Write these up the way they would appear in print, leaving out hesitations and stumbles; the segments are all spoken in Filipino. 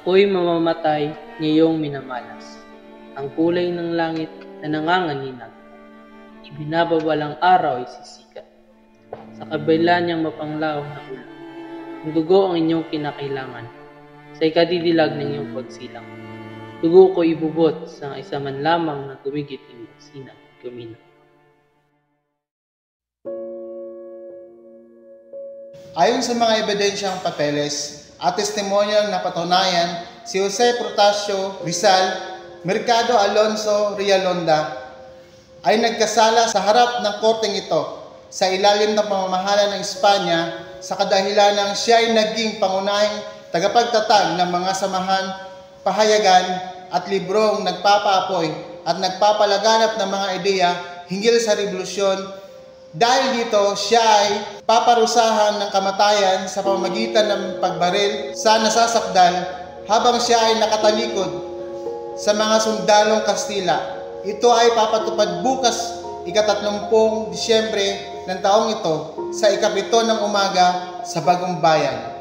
Ako'y mamamatay ngayong minamalas. Ang kulay ng langit na nanganganinag. Ibinababalang araw ay sisikat. Sa kabila niyang mapanglaw na ulan. Ang dugo ang inyong kinakailangan. Sa ikadidilag ng iyong pagsilang. Dugo ko ibubot sa isa man lamang na tumigit ng baksinan kumina. Ayon sa mga ebidensyang papeles at testimonyal na patunayan, si Jose Protasio Rizal, Mercado Alonso Rialonda ay nagkasala sa harap ng korteng ito sa ilalim ng pamamahala ng Espanya sa kadahilanang siya ay naging pangunahing tagapagtatag ng mga samahan, pahayagan at librong nagpapaapoy at nagpapalaganap ng mga ideya hinggil sa revolusyon. Dahil dito, siya ay paparusahan ng kamatayan sa pamamagitan ng pagbaril sa nasasakdal habang siya ay nakatalikod sa mga sundalong Kastila. Ito ay papatupad bukas, ika-30 Disyembre ng taong ito sa ika-7 ng umaga sa Bagong Bayan.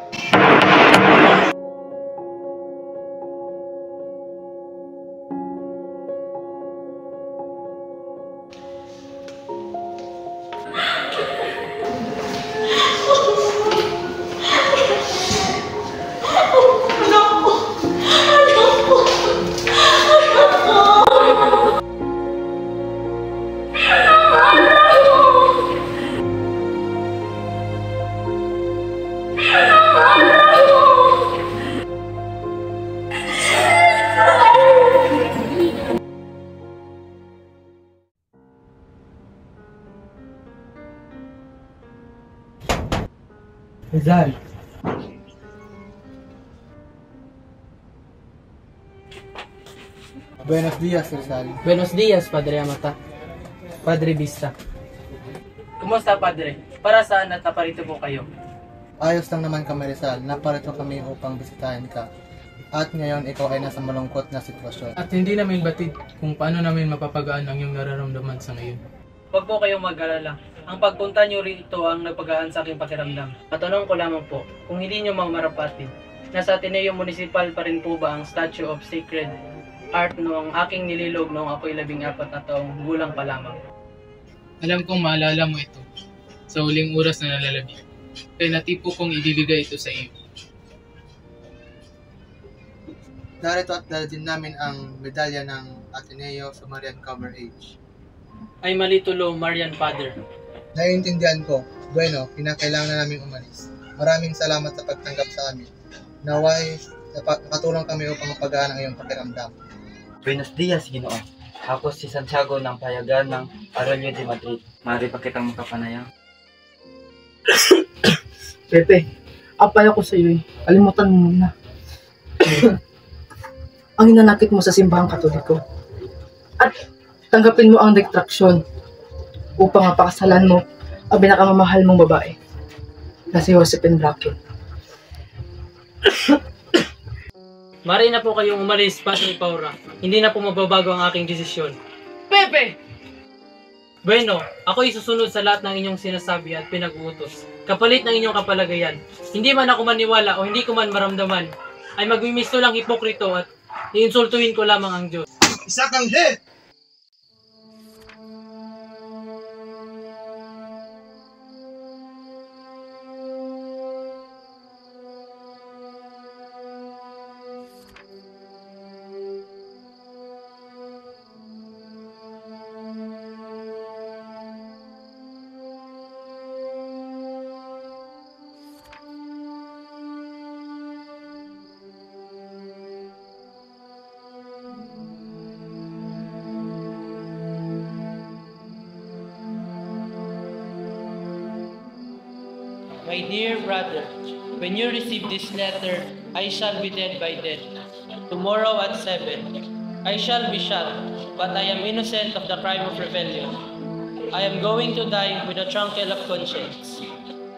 Rizal. Buenos dias, Rizal. Buenos dias, Padre Amata. Padre Vista. Kumusta, Padre? Para saan at naparito po kayo? Ayos lang naman kami, Rizal. Naparito kami upang bisitahin ka. At ngayon, ikaw ay nasa malungkot na sitwasyon. At hindi namin batid kung paano namin mapapagaan ang iyong nararamdaman sa ngayon. Huwag po kayong mag-alala. Ang pagpunta nyo rito ang nagpagaan sa aking pakiramdam. Matanong ko lamang po, kung hindi nyo mamarapatid, nasa Ateneo Municipal pa rin po ba ang Statue of Sacred Art noong aking nililog noong ako'y 14 na taong gulang pa lamang? Alam kong maalala mo ito sa huling oras na nalalabi. Kaya natipo kong ibibigay ito sa iyo. Narito at dalhin namin ang medalya ng Ateneo sa Marian Cover Age. Ay malitulo, Marian Father. Naiintindihan ko. Bueno, kinakailangan na namin umalis. Maraming salamat sa pagtanggap sa amin. Naway, nakatulong kami upang mapagaan ang iyong pakiramdam. Buenos dias, Ginoo. Ako si Santiago ng payagan ng Arroyo de Madrid. Maaari pa kitang makapanayang. Pepe, apay ako sa iyo eh. Kalimutan mo muna. Ang inanakit mo sa simbahang Katoliko. At tanggapin mo ang detraksyon upang mapakasalan mo ang pinakamamahal mong babae na si Josephine Bracken. Mari na po kayong umalis, Padre Paura. Hindi na po mababago ang aking desisyon. Pepe! Bueno, ako'y susunod sa lahat ng inyong sinasabi at pinag-uutos. Kapalit ng inyong kapalagayan. Hindi man ako maniwala o hindi ko man maramdaman, ay magmimisto lang hipokrito at iinsultuhin ko lamang ang Diyos. Isa kang head! My dear brother, when you receive this letter, I shall be dead by then. Tomorrow at 7, I shall be shot, but I am innocent of the crime of rebellion. I am going to die with a tranquil of conscience.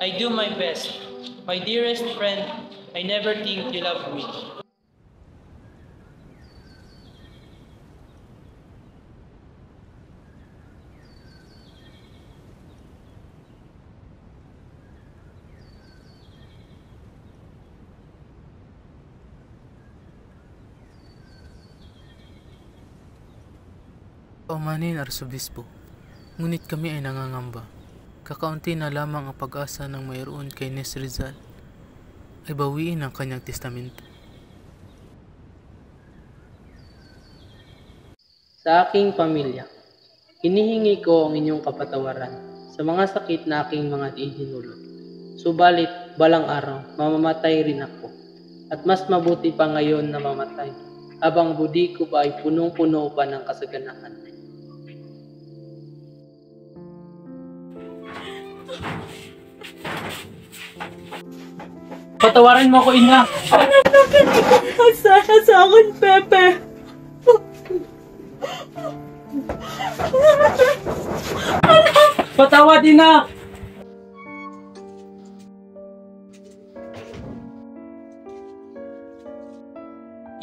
I do my best. My dearest friend, I never think you love me. Paumanin, Arsobispo. Ngunit kami ay nangangamba. Kakaunti na lamang ang pag-asa ng mayroon kay Nes Rizal ay bawiin ang kanyang testamento. Sa aking pamilya, hinihingi ko ang inyong kapatawaran sa mga sakit na aking mga idinulot. Subalit, balang araw, mamamatay rin ako. At mas mabuti pa ngayon na mamatay, habang budi ko pa ay punong-puno pa ng kasaganaan. Patawarin mo ako, ina! Sana sa akin, Pepe. Patawad, ina!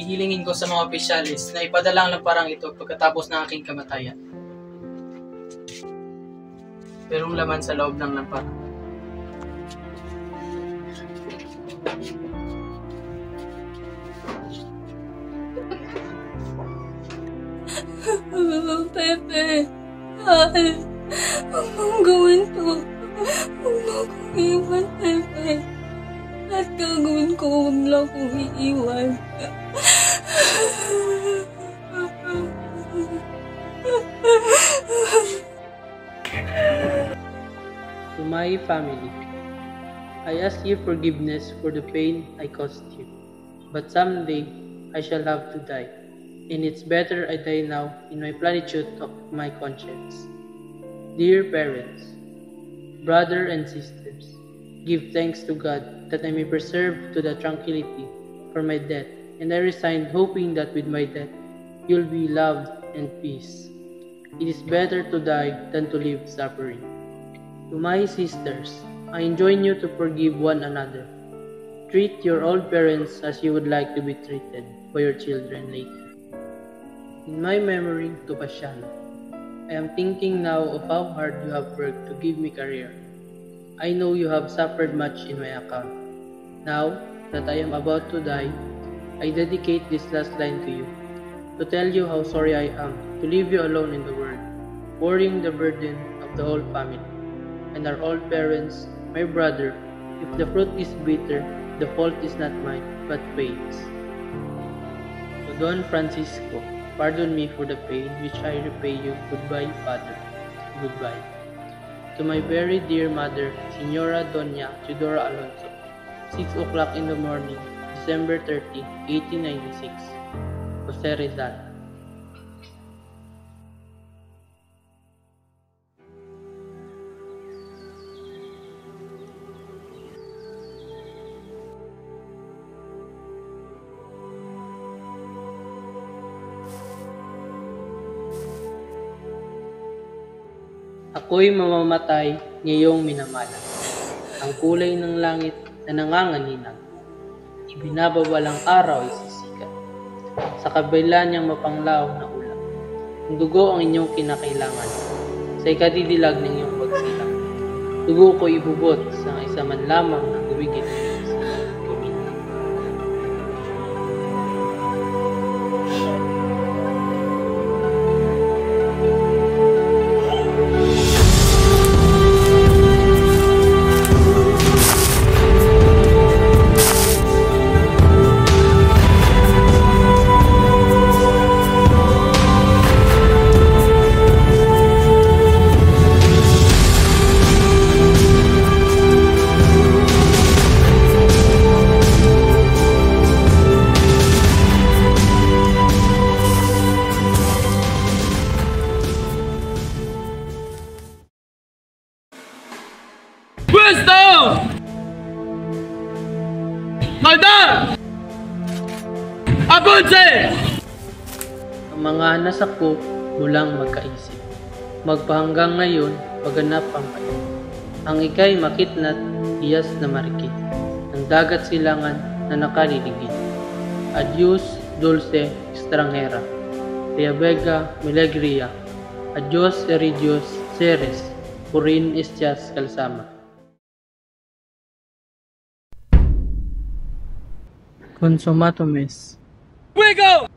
Ihilingin ko sa mga opisyalis na ipadala ang lamparang ito pagkatapos ng aking kamatayan. Merong laman sa loob ng lamparang. Pepe, ay, huwag mong gawin to. Huwag mo akong iwan, Pepe. At gagawin ko, huwag lang akong iiwan. To my family, I ask you forgiveness for the pain I caused you. But someday, I shall have to die. And it's better I die now in my plenitude of my conscience. Dear parents, brother and sisters, give thanks to God that I may preserve to the tranquility for my death, and I resign hoping that with my death you'll be loved and peace. It is better to die than to live suffering. To my sisters, I enjoin you to forgive one another. Treat your old parents as you would like to be treated by your children later. In my memory to Pasiano, I am thinking now of how hard you have worked to give me career. I know you have suffered much in my account. Now that I am about to die, I dedicate this last line to you, to tell you how sorry I am to leave you alone in the world, carrying the burden of the whole family. And our old parents, my brother, if the fruit is bitter, the fault is not mine, but fate's. To Don Francisco, pardon me for the pain which I repay you. Goodbye, Father. Goodbye. To my very dear mother, Señora Doña Teodora Alonso, 6 o'clock in the morning, December 30, 1896. Jose Rizal. Ako'y mamamatay ngayong minamalas. Ang kulay ng langit na nanganganinag. Ibinabawalang araw ay sisikat. Sa kabila niyang mapanglaw na ulan. Ang dugo ang inyong kinakailangan. Sa ikadidilag ng iyong pagsilang. Dugo ko ibubot sa isa man lamang ng duwigit ng isip. Kumina. Pwesto! Maldar! Abunse! Ang mga nasak ko mulang magkaisip. Magpahanggang ngayon, paganap ang kayo. Ang ikay makitnat, iyas na marikit. Ang dagat silangan na nakaliligid. Adios, dulce, extranjera. Ria Vega, Milegria. Adios, Eridios, Ceres. Purin Estias Kalsama. Consumato mes. Fuego!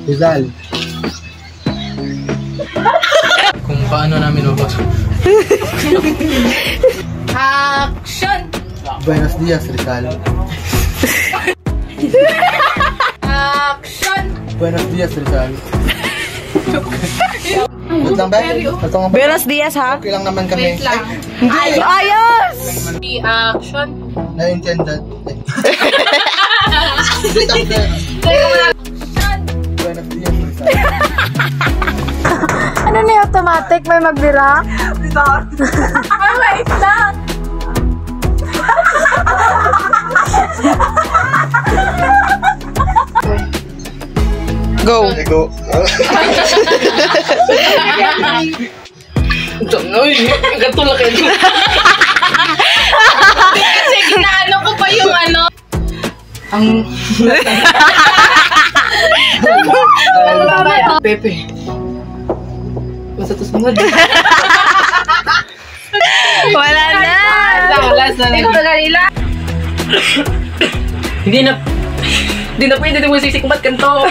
Rizal, Kung paano namin mabasa. Action! buenos dias, Rizal. Action! Buenos dias, Rizal. Good lang ba? Ito nga ba? Buenos dias, ha? Okay lang naman kami. Wait lang. Ay, hindi! Ayos! Action! Na-intended. Wait lang, buenos dias, Rizal. Ano na yung automatic? May magbira? Wait lang! Go! Go. Gatulak kayo. Kasi ginaano ko pa yung ano. Ang... Pepe. Basta to sunod. Wala na! Last na lang. Ikaw na kanila. Hindi na Di na pwede mo sisikmat kanto.